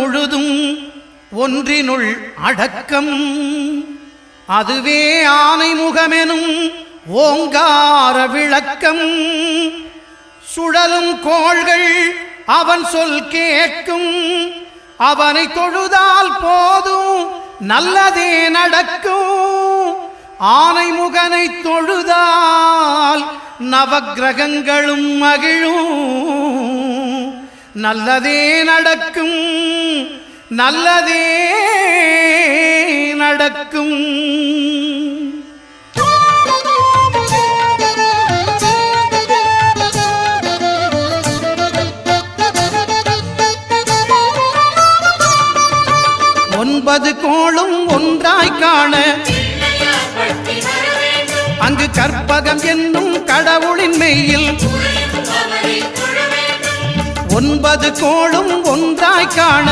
முழுதும் ஒன்றினுள் அடக்கம். அதுவே ஆனை முகமெனும் ஓங்கார விளக்கம். சுழலும் கோள்கள் அவன் சொல் கேட்கும். அவனை தொழுதால் போதும் நல்லதே நடக்கும். ஆனை முகனை தொழுதால் நவக்கிரகங்களும் மகிழும். நல்லதே நடக்கும், நல்லதே நடக்கும். ஒன்பது கோளும் ஒன்றாய் காண அங்கு கற்பகம் என்னும் கடவுளின் மெய்யில் ஒன்பது கோளும் ஒன்றாய் காண